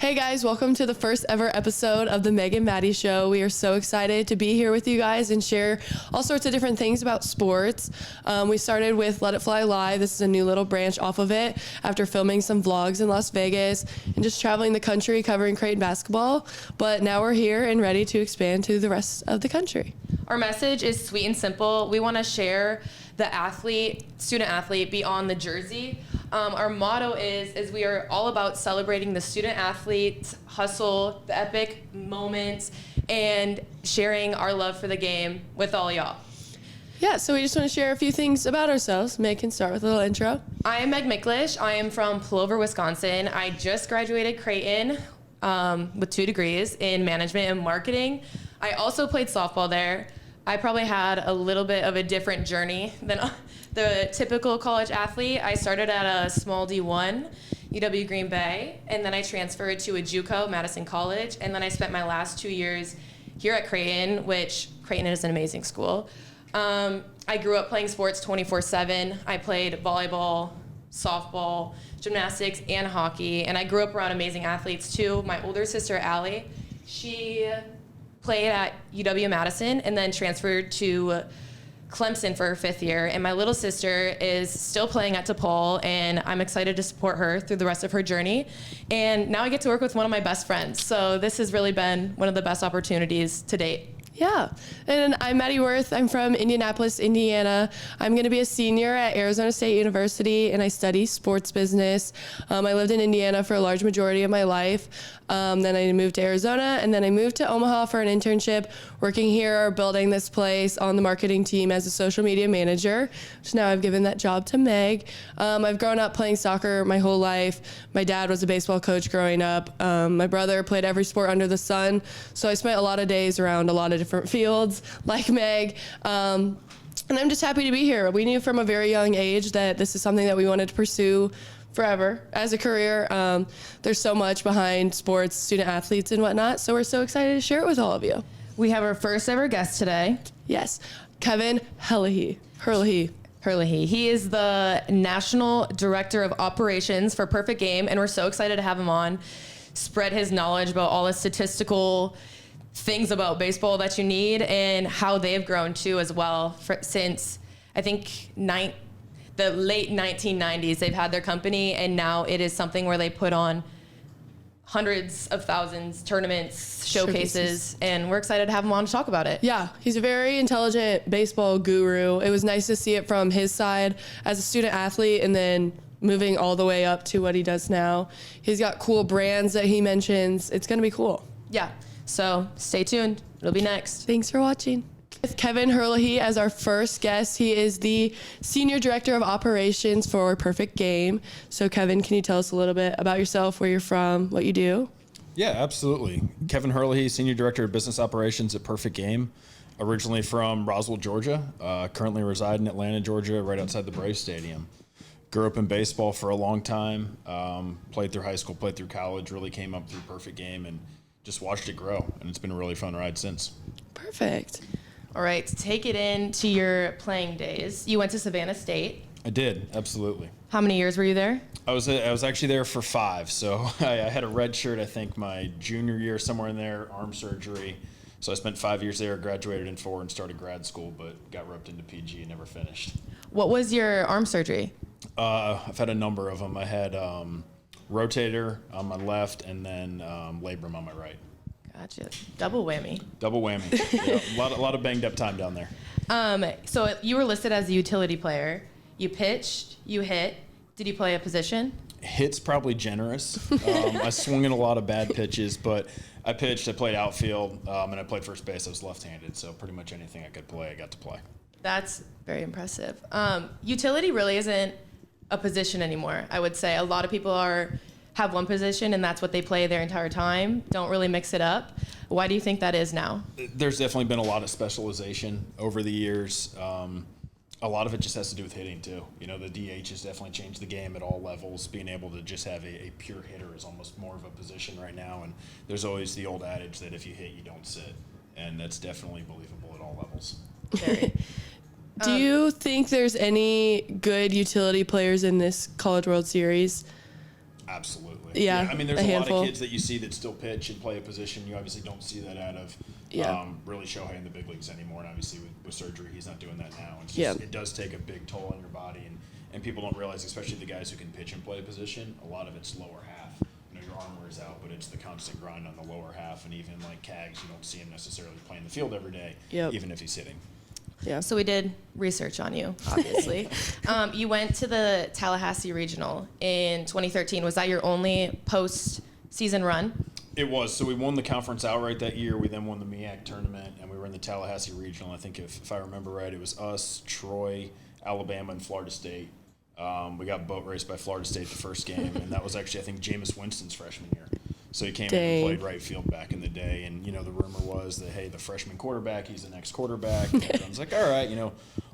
Hey guys, welcome to the first ever episode of the Meg and Maddie show. We are so excited to be here with you guys and share all sorts of different things about sports. We started with Let It Fly Live. This is a new little branch off of it after filming some vlogs in Las Vegas and just traveling the country covering Creighton basketball. But now we're here and ready to expand to the rest of the country. Our message is sweet and simple. We want to share the student athlete beyond the jersey. Our motto is we are all about celebrating the student athlete's hustle, the epic moments, and sharing our love for the game with all y'all. Yeah, so we just want to share a few things about ourselves. Meg can start with a little intro. I am Meg Miklish. I am from Plover, Wisconsin. I just graduated Creighton with 2 degrees in management and marketing. I also played softball there. I probably had a little bit of a different journey than the typical college athlete. I started at a small D1, UW Green Bay, and then I transferred to a JUCO, Madison College, and then I spent my last 2 years here at Creighton, which Creighton is an amazing school. I grew up playing sports 24/7. I played volleyball, softball, gymnastics, and hockey, and I grew up around amazing athletes too. My older sister, Allie, she played at UW-Madison and then transferred to Clemson for her 5th year. And my little sister is still playing at DePaul, and I'm excited to support her through the rest of her journey. And now I get to work with one of my best friends. So this has really been one of the best opportunities to date. Yeah, and I'm Maddie Worth. I'm from Indianapolis, Indiana. I'm going to be a senior at Arizona State University, and I study sports business. I lived in Indiana for a large majority of my life. Then I moved to Arizona, and then I moved to Omaha for an internship, working here, building this place on the marketing team as a social media manager, which now I've given that job to Meg. I've grown up playing soccer my whole life. My dad was a baseball coach growing up. My brother played every sport under the sun, so I spent a lot of days around a lot of different fields, like Meg. And I'm just happy to be here. We knew from a very young age that this is something that we wanted to pursue forever as a career. There's so much behind sports, student athletes and whatnot, so we're so excited to share it with all of you. We have our first ever guest today. Yes, Kevin Herlihy. He is the National Director of Operations for Perfect Game, and we're so excited to have him on, spread his knowledge about all the statistical things about baseball that you need and how they have grown too as well since I think the late 1990s. They've had their company, and now it is something where they put on hundreds of thousands, tournaments, showcases, and we're excited to have him on to talk about it. Yeah, he's a very intelligent baseball guru. It was nice to see it from his side as a student athlete and then moving all the way up to what he does now. He's got cool brands that he mentions. It's going to be cool. Yeah, so stay tuned. It'll be next. Thanks for watching. With Kevin Herlihy as our first guest. He is the Senior Director of Operations for Perfect Game. So Kevin, can you tell us a little bit about yourself, where you're from, what you do? Yeah, absolutely. Kevin Herlihy, Senior Director of Business Operations at Perfect Game. Originally from Roswell, Georgia. Currently reside in Atlanta, Georgia, right outside the Braves Stadium. Grew up in baseball for a long time. Played through high school, played through college, really came up through Perfect Game and just watched it grow. And it's been a really fun ride since. Perfect. All right, take it into your playing days. You went to Savannah State. I did, absolutely. How many years were you there? I was actually there for 5. So I had a red shirt, I think, my junior year, somewhere in there, arm surgery. So I spent 5 years there, graduated in 4, and started grad school, but got roped into PG and never finished. What was your arm surgery? I've had a number of them. I had rotator on my left and then labrum on my right. Gotcha. Double whammy. Double whammy. Yeah, a lot of banged up time down there. So you were listed as a utility player. You pitched, you hit. Did you play a position? Hit's probably generous. I swung in a lot of bad pitches, but I pitched, I played outfield, and I played first base. I was left-handed, so pretty much anything I could play, I got to play. That's very impressive. Utility really isn't a position anymore, I would say. A lot of people have one position and that's what they play their entire time, don't really mix it up. Why do you think that is now? There's definitely been a lot of specialization over the years. A lot of it just has to do with hitting too. You know, the DH has definitely changed the game at all levels. Being able to just have a pure hitter is almost more of a position right now, and there's always the old adage that if you hit, you don't sit, and that's definitely believable at all levels. Very. Do you think there's any good utility players in this College World Series? Absolutely. Yeah, I mean, there's a a lot handful. of kids that you see that still pitch and play a position. You obviously don't see that out of really Shohei in the big leagues anymore. And obviously with surgery, he's not doing that now. It's just, It does take a big toll on your body. And people don't realize, especially the guys who can pitch and play a position, a lot of it's lower half. Your arm wears out, but it's the constant grind on the lower half. And even like Cags, you don't see him necessarily playing the field every day, even if he's hitting. Yeah. So we did research on you, obviously. You went to the Tallahassee Regional in 2013. Was that your only post-season run? It was. So we won the conference outright that year. We then won the MEAC tournament, and we were in the Tallahassee Regional. I think if I remember right, it was us, Troy, Alabama, and Florida State. We got boat raced by Florida State the first game, and that was actually, I think, Jameis Winston's freshman year. So he came in and played right field back in the day, and, the rumor was that, hey, the freshman quarterback, he's the next quarterback. And everyone's like, all right,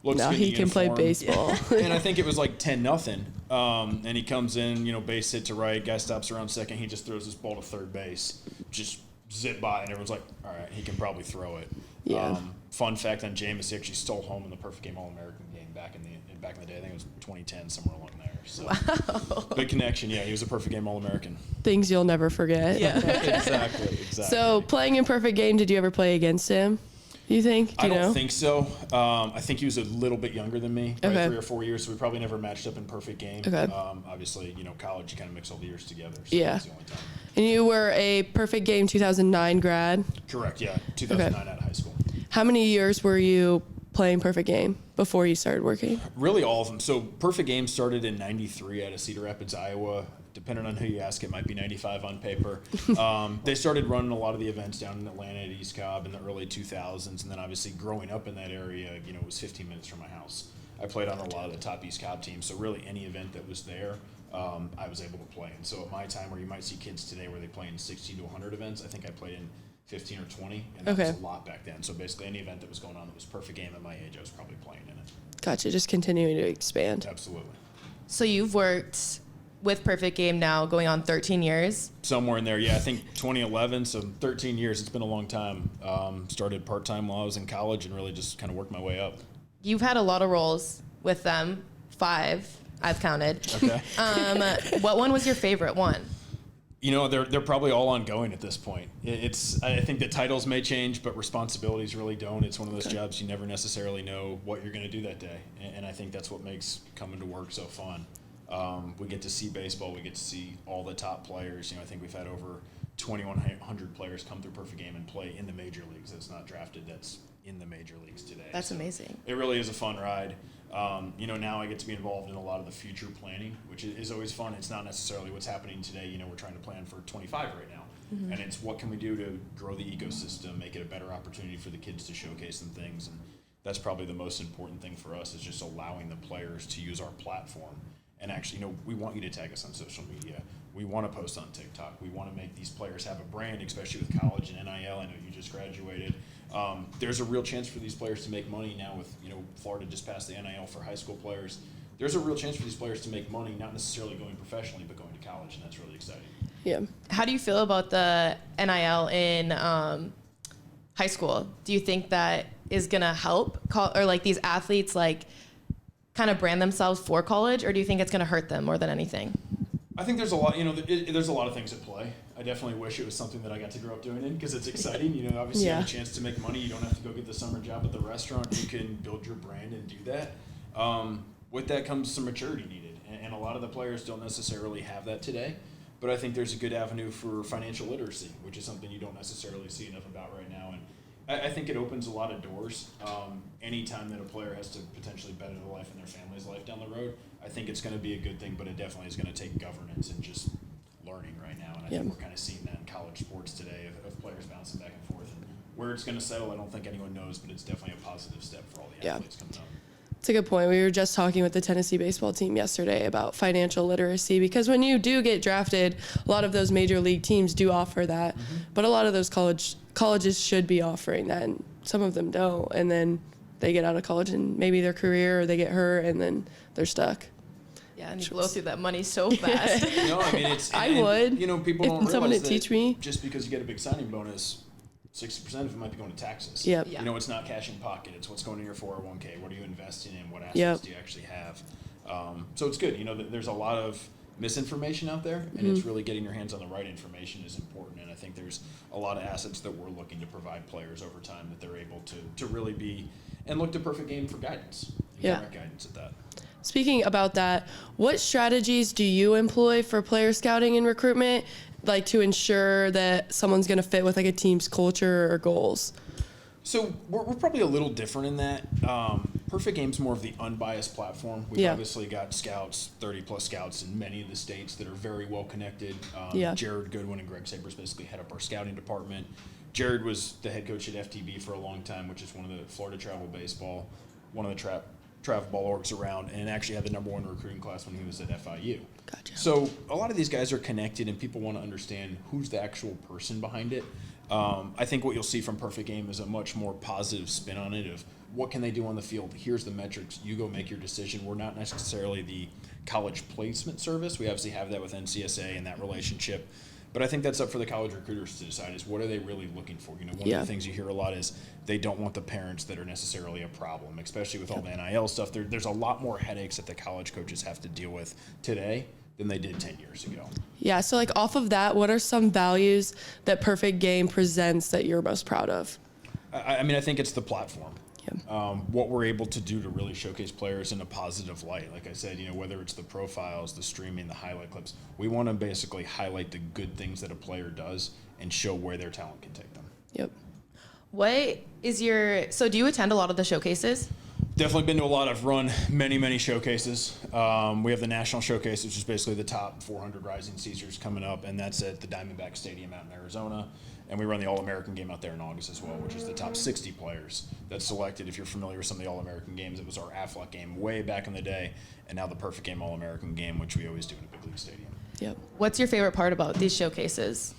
looks now good he in can play uniform. baseball. And I think it was like 10-0. And he comes in, base hit to right, guy stops around second, he just throws this ball to third base, just zip by, and everyone's like, all right, he can probably throw it. Yeah. Fun fact on Jameis, he actually stole home in the Perfect Game All-American game back in the day. I think it was 2010, somewhere along there. So big connection. Yeah, he was a Perfect Game All-American. Things you'll never forget. Yeah. Exactly. So playing in Perfect Game, did you ever play against him? You think? I don't think so. I think he was a little bit younger than me, by 3 or 4 years, so we probably never matched up in Perfect Game. Okay. Obviously, college, you kind of mix all the years together. So Yeah. That's the only time. And you were a Perfect Game 2009 grad? Correct, yeah. 2009 out of high school. How many years were you playing Perfect Game before you started working? Really all of them. So Perfect Game started in 93 out of Cedar Rapids, Iowa. Depending on who you ask, it might be 95 on paper. They started running a lot of the events down in Atlanta at East Cobb in the early 2000s. And then obviously growing up in that area, it was 15 minutes from my house. I played on a lot of the top East Cobb teams. So really any event that was there, I was able to play. And so at my time, where you might see kids today where they play in 60 to 100 events, I think I played in 15 or 20, and that was a lot back then. So basically any event that was going on that was Perfect Game at my age, I was probably playing in it. Gotcha, just continuing to expand. Absolutely. So you've worked with Perfect Game now going on 13 years. Somewhere in there, yeah. I think 2011, so 13 years. It's been a long time. Started part-time while I was in college and really just kind of worked my way up. You've had a lot of roles with them, 5, I've counted. Okay. What one was your favorite one? They're probably all ongoing at this point. I think the titles may change, but responsibilities really don't. It's one of those jobs you never necessarily know what you're going to do that day, and I think that's what makes coming to work so fun. We get to see baseball. We get to see all the top players. I think we've had over 2,100 players come through Perfect Game and play in the major leagues. That's not drafted. That's in the major leagues today. That's amazing. It really is a fun ride. Now I get to be involved in a lot of the future planning, which is always fun. It's not necessarily what's happening today. We're trying to plan for 25 right now. Mm-hmm. And it's what can we do to grow the ecosystem, make it a better opportunity for the kids to showcase some things. And that's probably the most important thing for us, is just allowing the players to use our platform. And actually, we want you to tag us on social media. We want to post on TikTok. We want to make these players have a brand, especially with college and NIL. I know you just graduated. There's a real chance for these players to make money now with, Florida just passed the NIL for high school players. There's a real chance for these players to make money, not necessarily going professionally, but going to college, and that's really exciting. Yeah. How do you feel about the NIL in high school? Do you think that is going to help these athletes kind of brand themselves for college, or do you think it's going to hurt them more than anything? I think there's a lot, there's a lot of things at play. I definitely wish it was something that I got to grow up doing it, because it's exciting. Obviously you have a chance to make money. You don't have to go get the summer job at the restaurant. You can build your brand and do that. With that comes some maturity needed, and a lot of the players don't necessarily have that today. But I think there's a good avenue for financial literacy, which is something you don't necessarily see enough about right now. And I think it opens a lot of doors. Anytime that a player has to potentially better their life and their family's life down the road, I think it's going to be a good thing, but it definitely is going to take governance and just learning right now. And I think we're kind of seeing that in college sports today, of players bouncing back and forth. And where it's going to settle, I don't think anyone knows, but it's definitely a positive step for all the athletes coming up. It's a good point. We were just talking with the Tennessee baseball team yesterday about financial literacy, because when you do get drafted, a lot of those major league teams do offer that, but a lot of those colleges should be offering that, and some of them don't, and then they get out of college and maybe their career, or they get hurt, and then they're stuck. Yeah, and you blow through that money so fast. I would. People don't realize someone to that teach me. Just because you get a big signing bonus, 60% of it might be going to taxes. Yep. Yeah. It's not cash in pocket. It's what's going in your 401k. What are you investing in? What assets do you actually have? So it's good. There's a lot of misinformation out there, and it's really getting your hands on the right information is important. And I think there's a lot of assets that we're looking to provide players over time that they're able to really be and look to Perfect Game for guidance. Direct guidance at that. Speaking about that, what strategies do you employ for player scouting and recruitment, like to ensure that someone's going to fit with like a team's culture or goals? So we're probably a little different in that. Perfect Game's more of the unbiased platform. We've obviously got scouts, 30-plus scouts in many of the states that are very well connected. Jared Goodwin and Greg Sabers basically head up our scouting department. Jared was the head coach at FTB for a long time, which is one of the Florida Travel Baseball, one of the travel ball orgs around, and actually had the #1 recruiting class when he was at FIU. Gotcha. So a lot of these guys are connected, and people want to understand who's the actual person behind it. I think what you'll see from Perfect Game is a much more positive spin on it of what can they do on the field. Here's the metrics. You go make your decision. We're not necessarily the college placement service. We obviously have that with NCSA and that relationship. But I think that's up for the college recruiters to decide is what are they really looking for? One of the things you hear a lot is they don't want the parents that are necessarily a problem, especially with all the NIL stuff. There's a lot more headaches that the college coaches have to deal with today than they did 10 years ago. Yeah, so like off of that, what are some values that Perfect Game presents that you're most proud of? I think it's the platform. What we're able to do to really showcase players in a positive light. Like I said, whether it's the profiles, the streaming, the highlight clips, we want to basically highlight the good things that a player does and show where their talent can take them. Yep. So do you attend a lot of the showcases? Definitely been to a lot. I've run many showcases. We have the national showcase, which is basically the top 400 rising Caesars coming up, and that's at the Diamondback Stadium out in Arizona. And we run the All-American game out there in August as well, which is the top 60 players that's selected. If you're familiar with some of the All-American games, it was our Aflac game way back in the day, and now the Perfect Game All-American game, which we always do in a big league stadium. Yep. What's your favorite part about these showcases?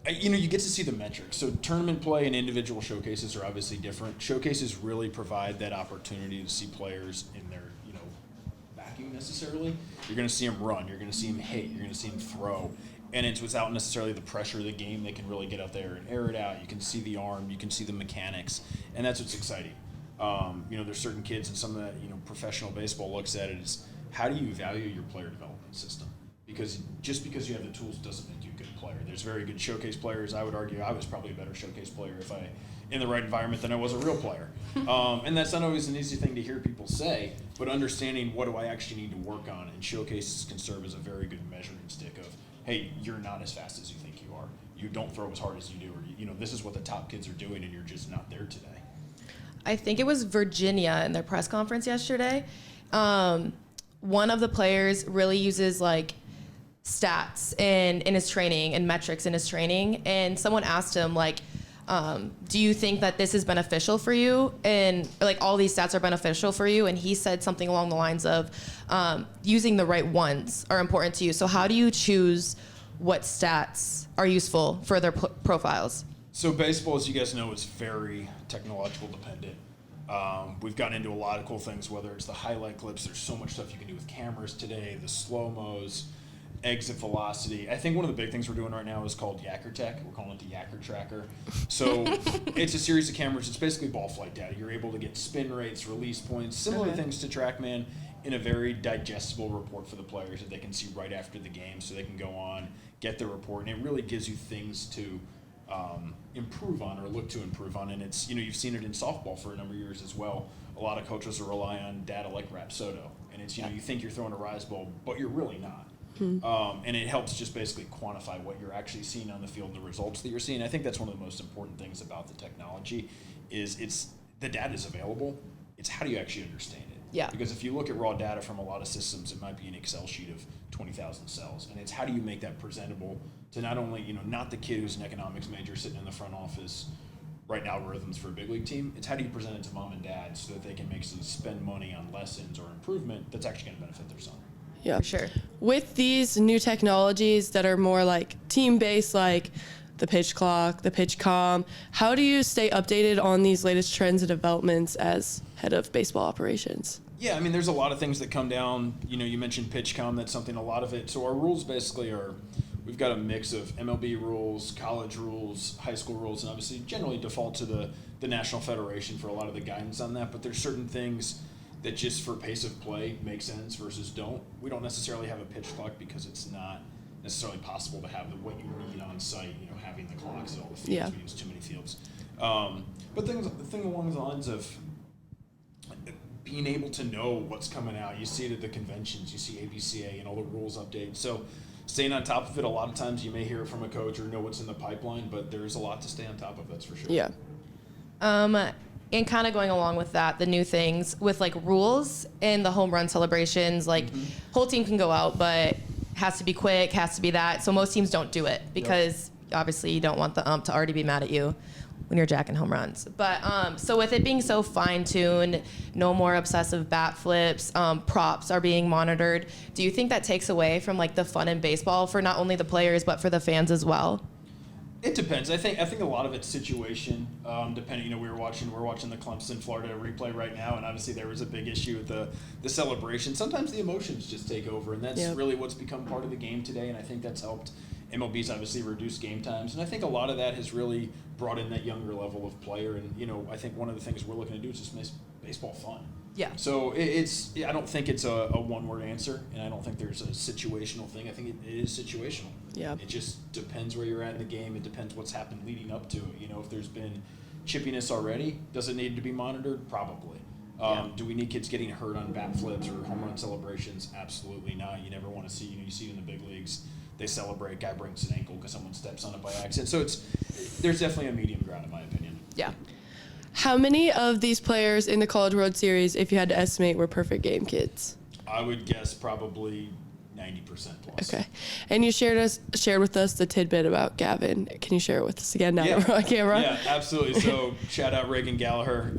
You get to see the metrics. So tournament play and individual showcases are obviously different. Showcases really provide that opportunity to see players in their, vacuum necessarily. You're going to see them run. You're going to see them hit. You're going to see them throw. And it's without necessarily the pressure of the game. They can really get out there and air it out. You can see the arm. You can see the mechanics. And that's what's exciting. There's certain kids and some of that, professional baseball looks at it as how do you value your player development system? Because just because you have the tools doesn't make you a good player. There's very good showcase players. I would argue I was probably a better showcase player if I in the right environment than I was a real player. And that's not always an easy thing to hear people say, but understanding what do I actually need to work on, and showcases can serve as a very good measuring stick of, hey, you're not as fast as you think you are. You don't throw as hard as you do, or this is what the top kids are doing, and you're just not there today. I think it was Virginia in their press conference yesterday. One of the players really uses stats in his training and metrics in his training, and someone asked him do you think that this is beneficial for you, and all these stats are beneficial for you? And he said something along the lines of using the right ones are important to you. So how do you choose what stats are useful for their profiles? So baseball, as you guys know, is very technological dependent. We've gotten into a lot of cool things, whether it's the highlight clips. There's so much stuff you can do with cameras today, the slow-mos, exit velocity. I think one of the big things we're doing right now is called Yacker Tech. We're calling it the Yacker Tracker. So it's a series of cameras. It's basically ball flight data. You're able to get spin rates, release points, similar things to TrackMan in a very digestible report for the players that they can see right after the game, so they can go on, get the report, and it really gives you things to improve on or look to improve on. And it's, you've seen it in softball for a number of years as well. A lot of coaches will rely on data like Rapsodo, and it's, you think you're throwing a rise ball, but you're really not. And it helps just basically quantify what you're actually seeing on the field and the results that you're seeing. I think that's one of the most important things about the technology is the data is available. It's how do you actually understand it? Yeah. Because if you look at raw data from a lot of systems, it might be an Excel sheet of 20,000 cells. And it's how do you make that presentable to not only, not the kid who's an economics major sitting in the front office writing algorithms for a big league team. It's how do you present it to mom and dad so that they can spend money on lessons or improvement that's actually going to benefit their son. Yeah, for sure. With these new technologies that are more team-based, like the pitch clock, the pitch comm, how do you stay updated on these latest trends and developments as head of baseball operations? Yeah, there's a lot of things that come down. You mentioned pitch comm. That's something, a lot of it. So our rules basically are, we've got a mix of MLB rules, college rules, high school rules, and obviously generally default to the National Federation for a lot of the guidance on that. But there's certain things that just for pace of play make sense versus don't. We don't necessarily have a pitch clock because it's not necessarily possible to have what you need on site, having the clocks at all the fields. Yeah. We use too many fields. But the thing along the lines of being able to know what's coming out. You see it at the conventions, you see ABCA and all the rules updates. So staying on top of it, a lot of times you may hear it from a coach or know what's in the pipeline, but there's a lot to stay on top of, that's for sure. Yeah. And kind of going along with that, the new things with like rules and the home run celebrations, like whole team can go out, but has to be quick, has to be that. So most teams don't do it because obviously you don't want the ump to already be mad at you when you're jacking home runs. But so with it being so fine-tuned, no more obsessive bat flips, props are being monitored. Do you think that takes away from like the fun in baseball for not only the players but for the fans as well? It depends. I think a lot of it's situation. Depending, we're watching the Clemson Florida replay right now, and obviously there was a big issue with the celebration. Sometimes the emotions just take over, and that's really what's become part of the game today. And I think that's helped MLB's obviously reduce game times, and I think a lot of that has really brought in that younger level of player. And I think one of the things we're looking to do is just make baseball fun. Yeah. So I don't think it's a one-word answer, and I don't think there's a situational thing. I think it is situational. Yeah. It just depends where you're at in the game. It depends what's happened leading up to it. If there's been chippiness already, does it need to be monitored? Probably. Do we need kids getting hurt on bat flips or home run celebrations? Absolutely not. You never want to see, you see it in the big leagues. They celebrate, guy breaks an ankle because someone steps on it by accident. So there's definitely a medium ground in my opinion. Yeah. How many of these players in the College World Series, if you had to estimate, were perfect game kids? I would guess probably 90% plus. Okay. And you shared with us the tidbit about Gavin. Can you share it with us again now that we're on camera? Yeah, absolutely. So shout out Reagan Gallagher,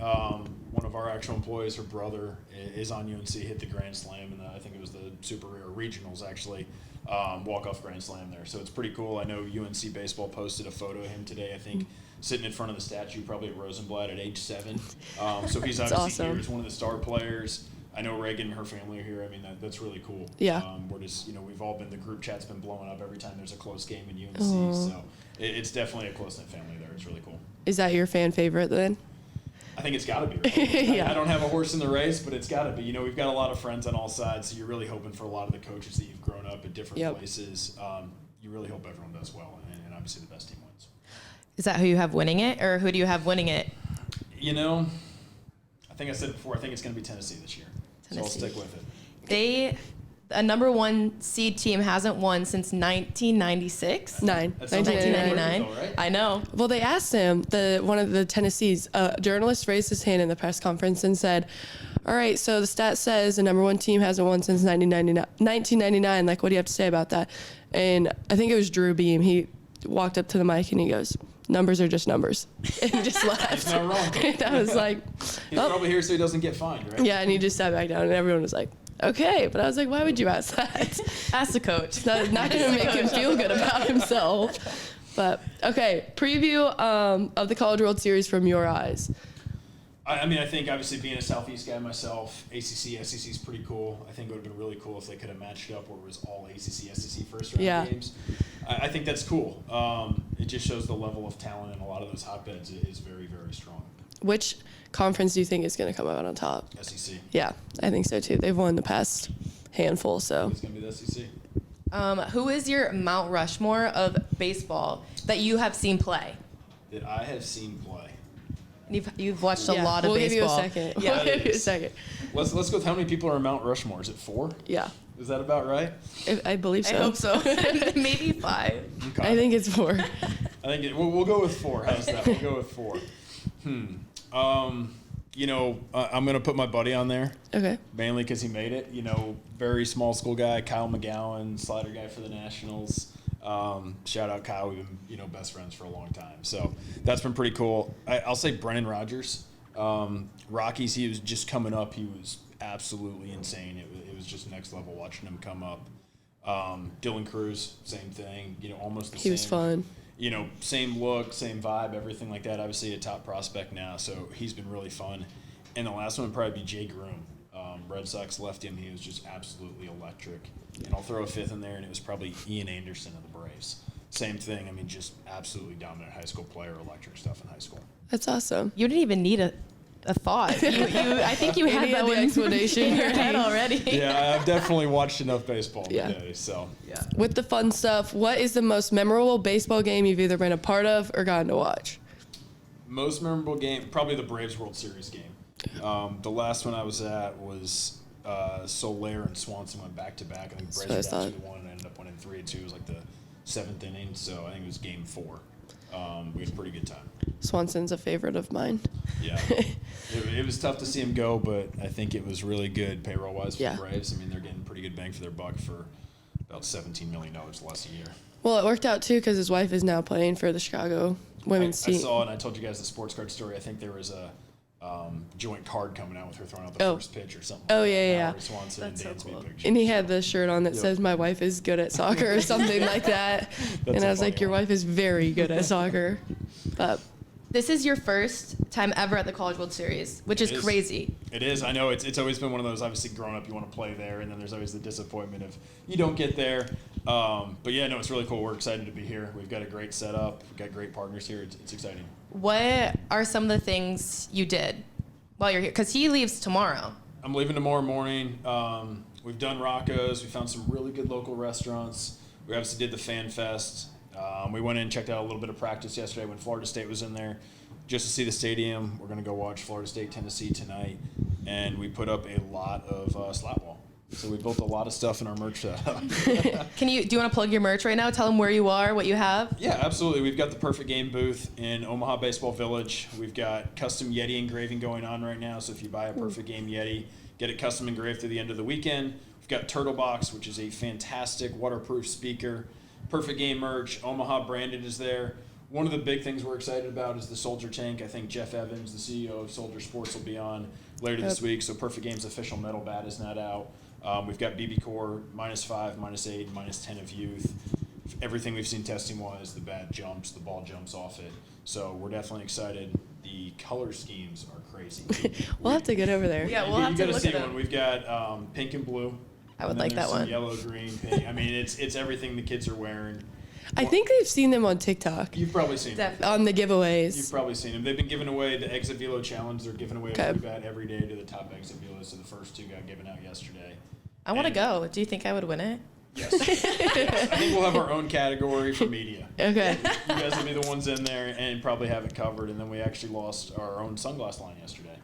one of our actual employees. Her brother is on UNC, hit the Grand Slam, and I think it was the Super Rare Regionals actually, walk-off Grand Slam there. So it's pretty cool. I know UNC Baseball posted a photo of him today, I think, sitting in front of the statue, probably at Rosenblatt at age 7. So he's obviously awesome. here. He's one of the star players. I know Reagan and her family are here. I mean, that's really cool. Yeah. We're just, we've all been, the group chat's been blowing up every time there's a close game in UNC. So it's definitely a close-knit family there. It's really cool. Is that your fan favorite then? I think it's got to be. Right? Yeah. I don't have a horse in the race, but it's got to be. We've got a lot of friends on all sides, so you're really hoping for a lot of the coaches that you've grown up at different places. You really hope everyone does well, and obviously the best team wins. Is that who you have winning it, or who do you have winning it? I think I said it before. I think it's going to be Tennessee this year. Tennessee. So I'll stick with it. A number 1 seed team hasn't won since 1996. That's 1999. though, right? I know. Well, they asked him, one of the Tennessee's journalist raised his hand in the press conference and said, all right, so the stat says the number 1 team hasn't won since 1999. Like, what do you have to say about that? And I think it was Drew Beam. He walked up to the mic and he goes, numbers are just numbers. And he just laughed. He's not wrong. And I was like, He's probably here so he doesn't get fined, right? yeah, and he just sat back down and everyone was like, okay. But I was like, why would you ask that? Ask the coach. Not going to make him feel good about himself. But, okay, preview of the College World Series from your eyes. I mean, I think obviously being a Southeast guy myself, ACC, SEC is pretty cool. I think it would have been really cool if they could have matched up where it was all ACC, SEC first round games. I think that's cool. It just shows the level of talent in a lot of those hotbeds is very, very strong. Which conference do you think is going to come out on top? SEC. Yeah, I think so too. They've won the past handful, so. It's going to be the SEC. Who is your Mount Rushmore of baseball that you have seen play? That I have seen play. You've watched a lot of baseball. We'll give you a second. Yeah. We'll give you a second. Let's go with how many people are in Mount Rushmore. Is it 4? Yeah, Is that about right? I believe so. I hope so. Maybe 5. Okay. I think it's 4. I think we'll go with 4. How's that? We'll go with 4. I'm going to put my buddy on there. Okay. Mainly because he made it. Very small school guy, Kyle McGowan, slider guy for the Nationals. Shout out Kyle. We've been, best friends for a long time. So that's been pretty cool. I'll say Brennan Rodgers. Rockies, he was just coming up. He was absolutely insane. It was just next level watching him come up. Dylan Cruz, same thing. Almost the same. He was fun. Same look, same vibe, everything like that. Obviously a top prospect now, so he's been really fun. And the last one would probably be Jay Groom. Red Sox left him. He was just absolutely electric. And I'll throw a 5th in there, and it was probably Ian Anderson of the Braves. Same thing. Just absolutely dominant high school player, electric stuff in high school. That's awesome. You didn't even need a thought. I think you had Amy that had the one explanation in your ready. head already. Yeah, I've definitely watched enough baseball Yeah. today. So With the fun stuff, what is the most memorable baseball game you've either been a part of or gotten to watch? most memorable game, probably the Braves World Series game. The last one I was at was Soler and Swanson went back to back. I think the That's Braves what I were down 2-1 and ended up winning 3-2. It was like the 7th inning, so I think it was game 4. We had a pretty good time. Swanson's a favorite of mine. Yeah, it was tough to see him go, but I think it was really good payroll-wise for Yeah. the Braves. I mean, they're getting pretty good bang for their buck for about $17 million less a year. Well, it worked out too because his wife is now playing for the Chicago women's I team. saw, and I told you guys the sports card story. I think there was a joint card coming out with her throwing out the Oh. first pitch or something. Oh, like yeah, that. yeah. Mallory Swanson That's so and Dansby cool. picture. And he had the shirt on that Yep. says, "My wife is good at soccer" or something like that. And a I was like, funny "Your one. wife is very good at soccer." But This is your first time ever at the College World Series, which is It is. crazy. It is. I know it's always been one of those. Obviously, growing up, you want to play there, and then there's always the disappointment of you don't get there. But yeah, no, it's really cool. We're excited to be here. We've got a great setup. We've got great partners here. It's exciting. What are some of the things you did while you're here? Because he leaves tomorrow. I'm leaving tomorrow morning. We've done Rocco's. We found some really good local restaurants. We obviously did the Fan Fest. We went in and checked out a little bit of practice yesterday when Florida State was in there just to see the stadium. We're going to go watch Florida State, Tennessee tonight. And we put up a lot of slat wall. So we built a lot of stuff in our merch setup. Do you want to plug your merch right now? Tell them where you are, what you have. Yeah, absolutely. We've got the Perfect Game booth in Omaha Baseball Village. We've got custom Yeti engraving going on right now. So if you buy a Perfect Game Yeti, get it custom engraved through the end of the weekend. We've got Turtle Box, which is a fantastic waterproof speaker. Perfect Game merch. Omaha branded is there. One of the big things we're excited about is the Soldier Tank. I think Jeff Evans, the CEO of Soldier Sports, will be on later this week. So Perfect Game's official metal bat is not out. We've got BB Core, -5, -8, -10 of youth. Everything we've seen testing-wise, the bat jumps, the ball jumps off it. So we're definitely excited. The color schemes are crazy. we'll have to get over there. Yeah, we'll have you to gotta look see at one. them. We've got pink and blue. I would and then like that there's some one. Yellow, green, pink. I mean, it's everything the kids are wearing. I think they've seen them on TikTok You've probably seen them. Definitely. on the You've giveaways. probably seen them. They've been giving away the Exit Velo Challenge. They're giving away Okay. a free bat every day to the top Exit Velos. So the first 2 got given out yesterday. I want to And- go. Do you think I would win it? Yes. Yes. I think we'll have our own category for media. Okay. You guys will be the ones in there and probably have it covered. And then we actually lost our own sunglass line yesterday.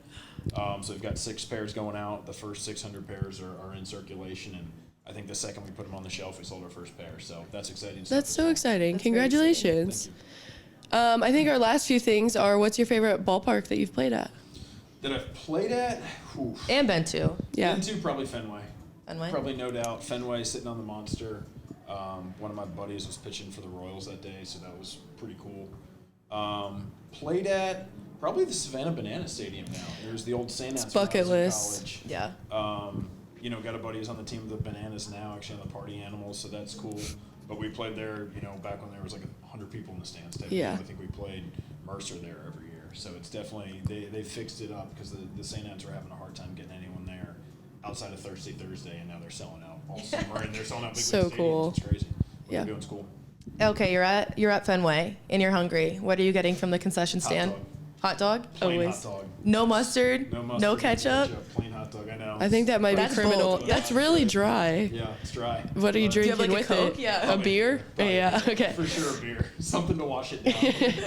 So we've got 6 pairs going out. The first 600 pairs are in circulation. And I think the second we put them on the shelf, we sold our first pair. So that's exciting. stuff That's as so well. exciting. That's very Congratulations. Thank you. I think our last few things are, what's your favorite ballpark that you've played at? That I've played at? Oof. And Ben too. Yeah. Into probably Fenway. Fenway? Probably no doubt. Fenway sitting on the monster. One of my buddies was pitching for the Royals that day, so that was pretty cool. Played at probably the Savannah Banana Stadium now. There's the old St. Anne's bucket when I was list. in Yeah. college. Got a buddy who's on the team of the Bananas now, actually on the Party Animals, so that's cool. But we played there, back when there was like 100 people in the stands. Type Yeah. deal. I think we played Mercer there every year. So it's definitely, they fixed it up because the St. Anne's were having a hard time getting anyone there outside of Thursday, and now they're selling out all summer, and they're selling out big So league stadiums. cool. It's crazy. What Yeah. they're doing is cool. Okay, you're at Fenway and you're hungry. What are you getting from the concession stand? dog. Hot dog? Plain Always. hot dog. No mustard? No mustard. No ketchup? Plain hot dog. I know. I think that might That's be criminal. bold. That's really dry. Yeah, it's dry. What are you But you drinking have, like, a with Coke? it? Yeah. A beer? Probably. Yeah, okay. For sure, a beer. Something to wash it down.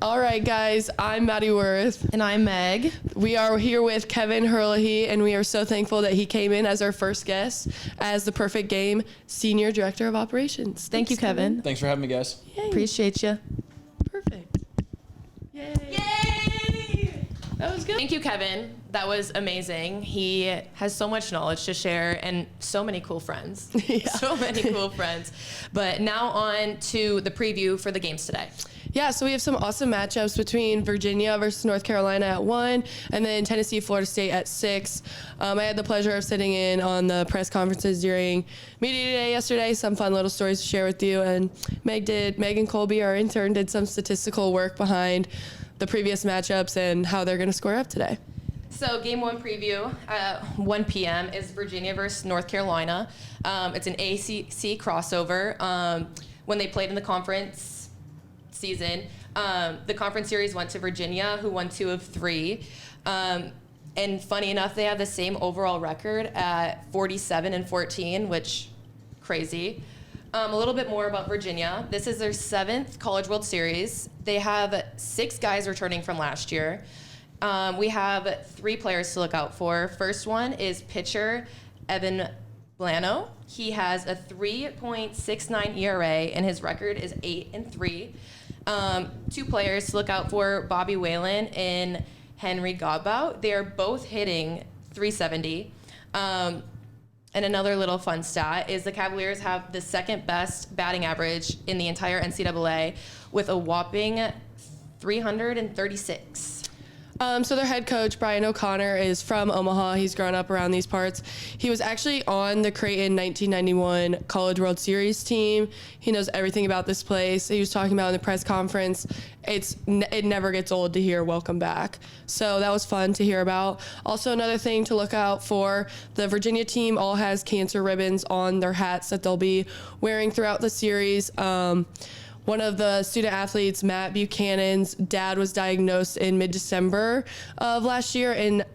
All right, guys. I'm Maddie Worth. And I'm Meg. We are here with Kevin Herlihy, and we are so thankful that he came in as our first guest as the Perfect Game Senior Director of Operations. Thank you, Thanks, Kevin. Thanks for having me, guys. Yay. Appreciate you. Perfect. Yay. That was good. Thank you, Kevin. That was amazing. He has so much knowledge to share and so many cool friends. Yeah. So many cool friends. But now on to the preview for the games today. Yeah, so we have some awesome matchups between Virginia versus North Carolina at 1, and then Tennessee, Florida State at 6. I had the pleasure of sitting in on the press conferences during media day yesterday. Some fun little stories to share with you. And Meg and Colby, our intern, did some statistical work behind the previous matchups and how they're going to score up today. So game 1 preview at 1 p.m. is Virginia versus North Carolina. It's an ACC crossover. When they played in the conference season, the conference series went to Virginia, who won 2 of 3. And funny enough, they have the same overall record at 47-14, which crazy. A little bit more about Virginia. This is their 7th College World Series. They have 6 guys returning from last year. We have 3 players to look out for. First one is pitcher Evan Blano. He has a 3.69 ERA, and his record is 8-3. 2 players to look out for, Bobby Whalen and Henry Godbout. They are both hitting 370. And another little fun stat is the Cavaliers have the 2nd best batting average in the entire NCAA with a whopping 336. So their head coach, Brian O'Connor, is from Omaha. He's grown up around these parts. He was actually on the Creighton 1991 College World Series team. He knows everything about this place. He was talking about in the press conference. It never gets old to hear welcome back. So that was fun to hear about. Also, another thing to look out for, the Virginia team all has cancer ribbons on their hats that they'll be wearing throughout the series. One of the student athletes, Matt Buchanan's dad, was diagnosed in mid-December of last year and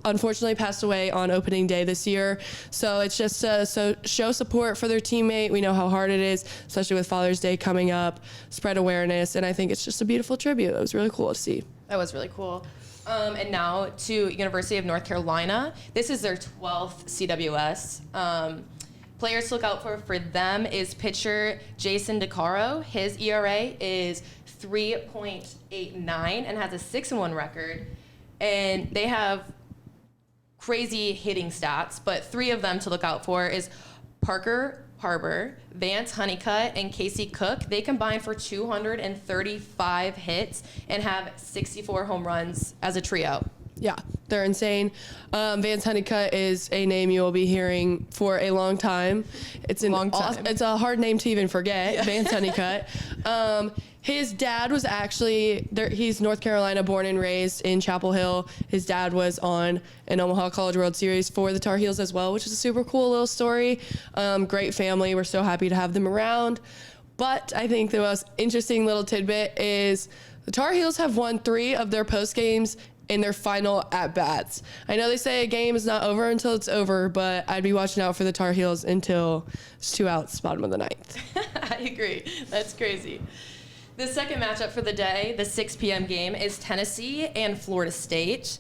unfortunately passed away on opening day this year. So it's just to show support for their teammate. We know how hard it is, especially with Father's Day coming up, spread awareness, and I think it's just a beautiful tribute. It was really cool to see. That was really cool. And now to University of North Carolina. This is their 12th CWS. Players to look out for them is pitcher Jason DeCaro. His ERA is 3.89 and has a 6-1 record. And they have crazy hitting stats, but 3 of them to look out for is Parker Harbor, Vance Honeycutt, and Casey Cook. They combine for 235 hits and have 64 home runs as a trio. Yeah, they're insane. Vance Honeycutt is a name you will be hearing for a long time. It's It's a hard name to even forget, yeah. Vance Honeycutt. His dad was actually, he's North Carolina born and raised in Chapel Hill. His dad was on an Omaha College World Series for the Tar Heels as well, which is a super cool little story. Great family. We're so happy to have them around. But I think the most interesting little tidbit is the Tar Heels have won 3 of their post games in their final at-bats. I know they say a game is not over until it's over, but I'd be watching out for the Tar Heels until it's 2 outs, bottom of the 9th. I agree. That's crazy. The second matchup for the day, the 6 p.m. game, is Tennessee and Florida State.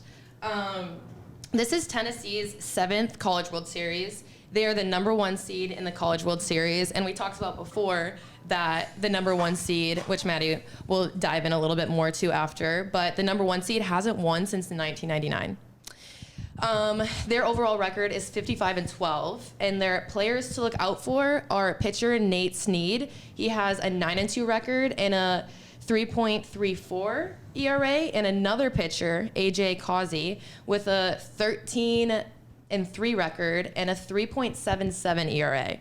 This is Tennessee's 7th College World Series. They are the number 1 seed in the College World Series, and we talked about before that the number 1 seed, which Maddie will dive in a little bit more to after, but the number 1 seed hasn't won since 1999. Their overall record is 55-12, and their players to look out for are pitcher Nate Snead. He has a 9-2 record and a 3.34 ERA, and another pitcher, AJ Causey, with a 13-3 record and a 3.77 ERA.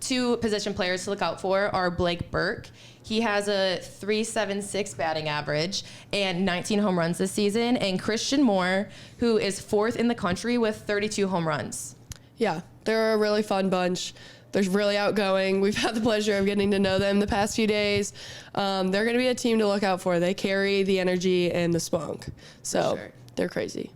2 position players to look out for are Blake Burke. He has a 3.76 batting average and 19 home runs this season, and Christian Moore, who is 4th in the country with 32 home runs. Yeah, they're a really fun bunch. They're really outgoing. We've had the pleasure of getting to know them the past few days. They're going to be a team to look out for. They carry the energy and the spunk. So They're crazy.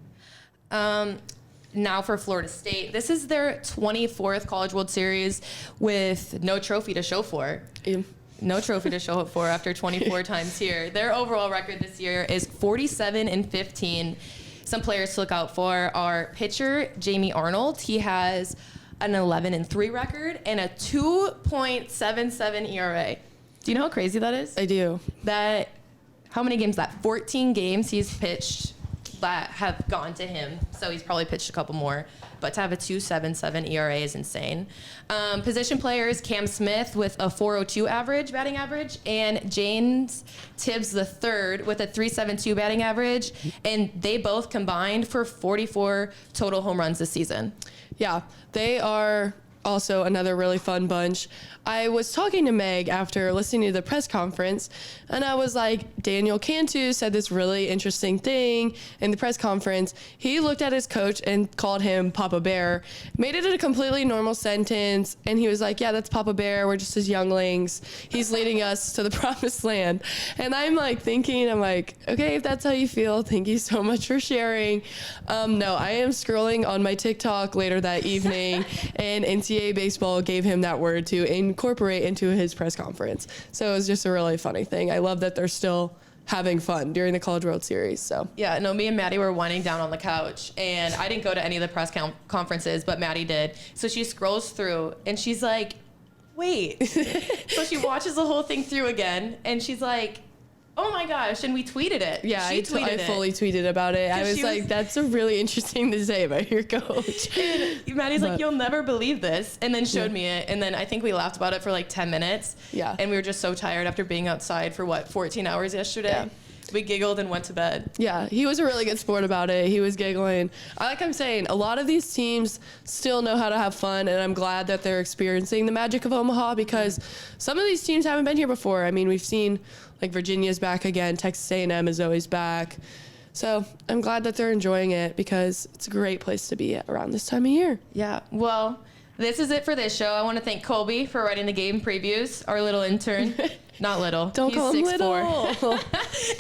Now for Florida State. This is their 24th College World Series with no trophy to show for. Yeah. No trophy to show up for after 24 times here. Their overall record this year is 47-15. Some players to look out for are pitcher Jamie Arnold. He has an 11-3 record and a 2.77 ERA. Do you know how crazy that is? I do. How many games that? 14 games he's pitched that have gone to him. So he's probably pitched a couple more. But to have a 2.77 ERA is insane. Position players, Cam Smith with a 4.02 batting average, and James Tibbs III with a 3.72 batting average. And they both combined for 44 total home runs this season. Yeah, they are also another really fun bunch. I was talking to Meg after listening to the press conference, and I was like, Daniel Cantu said this really interesting thing in the press conference. He looked at his coach and called him Papa Bear, made it a completely normal sentence, and he was like, yeah, that's Papa Bear. We're just his younglings. He's leading us to the promised land. And I'm like thinking, I'm like, okay, if that's how you feel, thank you so much for sharing. No, I am scrolling on my TikTok later that evening, and NCAA baseball gave him that word to incorporate into his press conference. So it was just a really funny thing. I love that they're still having fun during the College World Series. So yeah, no, me and Maddie were winding down on the couch, and I didn't go to any of the press conferences, but Maddie did. So she scrolls through, and she's like, wait. So she watches the whole thing through again, and she's like, oh my gosh, and we tweeted it. Yeah, I fully tweeted about it. I was like, that's a really interesting to say about your coach. And Maddie's like, you'll never believe this. And then showed me it. And then I think we laughed about it for like 10 minutes. Yeah. And we were just so tired after being outside for 14 hours yesterday. Yeah. We giggled and went to bed. Yeah, he was a really good sport about it. He was giggling. Like I'm saying, a lot of these teams still know how to have fun, and I'm glad that they're experiencing the magic of Omaha, because some of these teams haven't been here before. I mean, we've seen like Virginia's back again, Texas A&M is always back. So I'm glad that they're enjoying it, because it's a great place to be at around this time of year. Yeah, well, this is it for this show. I want to thank Colby for writing the game previews, our little intern. Not little. Don't call him little.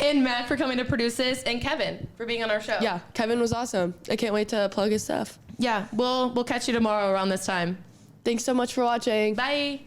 And Matt for coming to produce this, and Kevin for being on our show. Yeah, Kevin was awesome. I can't wait to plug his stuff. Yeah, we'll catch you tomorrow around this time. Thanks so much for watching. Bye.